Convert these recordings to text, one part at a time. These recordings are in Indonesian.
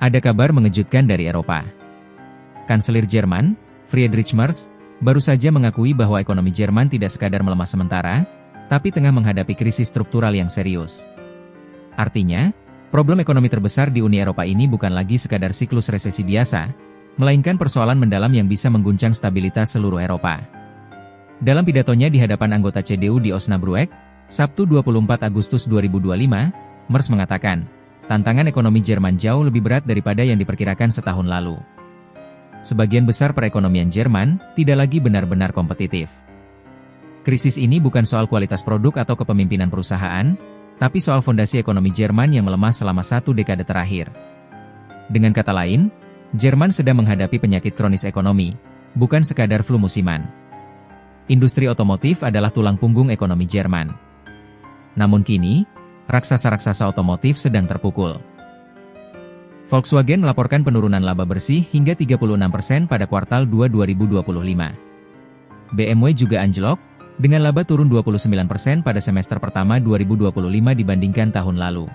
Ada kabar mengejutkan dari Eropa. Kanselir Jerman, Friedrich Merz, baru saja mengakui bahwa ekonomi Jerman tidak sekadar melemah sementara, tapi tengah menghadapi krisis struktural yang serius. Artinya, problem ekonomi terbesar di Uni Eropa ini bukan lagi sekadar siklus resesi biasa, melainkan persoalan mendalam yang bisa mengguncang stabilitas seluruh Eropa. Dalam pidatonya di hadapan anggota CDU di Osnabrück, Sabtu 24 Agustus 2025, Merz mengatakan, tantangan ekonomi Jerman jauh lebih berat daripada yang diperkirakan setahun lalu. Sebagian besar perekonomian Jerman tidak lagi benar-benar kompetitif. Krisis ini bukan soal kualitas produk atau kepemimpinan perusahaan, tapi soal fondasi ekonomi Jerman yang melemah selama 1 dekade terakhir. Dengan kata lain, Jerman sedang menghadapi penyakit kronis ekonomi, bukan sekadar flu musiman. Industri otomotif adalah tulang punggung ekonomi Jerman. Namun kini, raksasa-raksasa otomotif sedang terpukul. Volkswagen melaporkan penurunan laba bersih hingga 36% pada kuartal 2 2025. BMW juga anjlok, dengan laba turun 29% pada semester pertama 2025 dibandingkan tahun lalu.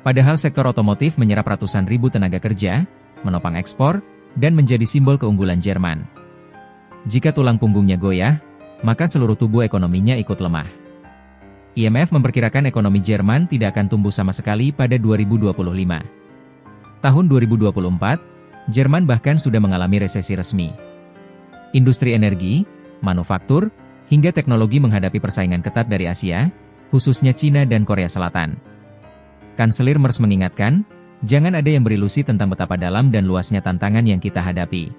Padahal sektor otomotif menyerap ratusan ribu tenaga kerja, menopang ekspor, dan menjadi simbol keunggulan Jerman. Jika tulang punggungnya goyah, maka seluruh tubuh ekonominya ikut lemah. IMF memperkirakan ekonomi Jerman tidak akan tumbuh sama sekali pada 2025. Tahun 2024, Jerman bahkan sudah mengalami resesi resmi. Industri energi, manufaktur, hingga teknologi menghadapi persaingan ketat dari Asia, khususnya Cina dan Korea Selatan. Kanselir Merz mengingatkan, jangan ada yang berilusi tentang betapa dalam dan luasnya tantangan yang kita hadapi.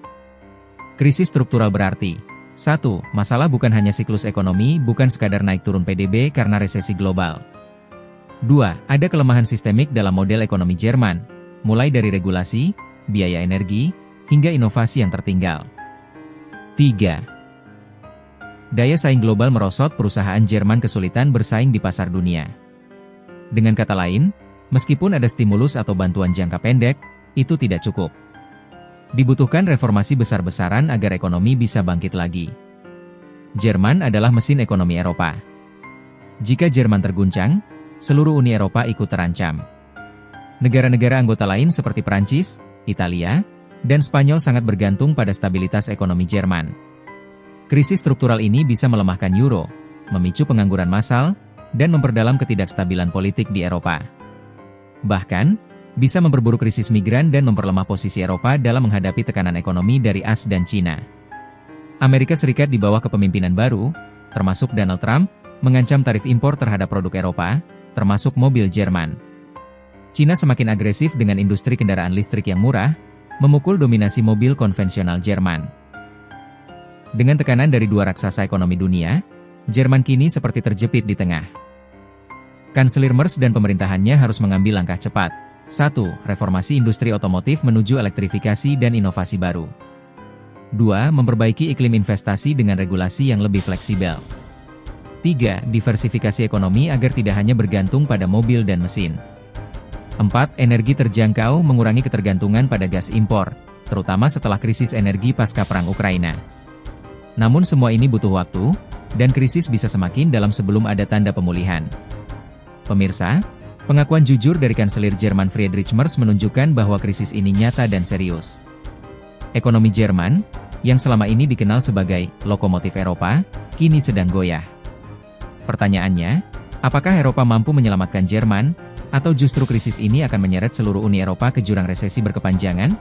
Krisis struktural berarti 1. Masalah bukan hanya siklus ekonomi, bukan sekadar naik turun PDB karena resesi global. 2. Ada kelemahan sistemik dalam model ekonomi Jerman, mulai dari regulasi, biaya energi, hingga inovasi yang tertinggal. 3. Daya saing global merosot, perusahaan Jerman kesulitan bersaing di pasar dunia. Dengan kata lain, meskipun ada stimulus atau bantuan jangka pendek, itu tidak cukup. Dibutuhkan reformasi besar-besaran agar ekonomi bisa bangkit lagi. Jerman adalah mesin ekonomi Eropa. Jika Jerman terguncang, seluruh Uni Eropa ikut terancam. Negara-negara anggota lain seperti Prancis, Italia, dan Spanyol sangat bergantung pada stabilitas ekonomi Jerman. Krisis struktural ini bisa melemahkan euro, memicu pengangguran massal, dan memperdalam ketidakstabilan politik di Eropa. Bahkan, bisa memperburuk krisis migran dan memperlemah posisi Eropa dalam menghadapi tekanan ekonomi dari AS dan Cina. Amerika Serikat di bawah kepemimpinan baru, termasuk Donald Trump, mengancam tarif impor terhadap produk Eropa, termasuk mobil Jerman. Cina semakin agresif dengan industri kendaraan listrik yang murah, memukul dominasi mobil konvensional Jerman. Dengan tekanan dari dua raksasa ekonomi dunia, Jerman kini seperti terjepit di tengah. Kanselir Merz dan pemerintahannya harus mengambil langkah cepat. 1. Reformasi industri otomotif menuju elektrifikasi dan inovasi baru. 2. Memperbaiki iklim investasi dengan regulasi yang lebih fleksibel. 3. Diversifikasi ekonomi agar tidak hanya bergantung pada mobil dan mesin. 4. Energi terjangkau, mengurangi ketergantungan pada gas impor, terutama setelah krisis energi pasca Perang Ukraina. Namun semua ini butuh waktu, dan krisis bisa semakin dalam sebelum ada tanda pemulihan. Pemirsa, pengakuan jujur dari Kanselir Jerman Friedrich Merz menunjukkan bahwa krisis ini nyata dan serius. Ekonomi Jerman, yang selama ini dikenal sebagai lokomotif Eropa, kini sedang goyah. Pertanyaannya, apakah Eropa mampu menyelamatkan Jerman, atau justru krisis ini akan menyeret seluruh Uni Eropa ke jurang resesi berkepanjangan?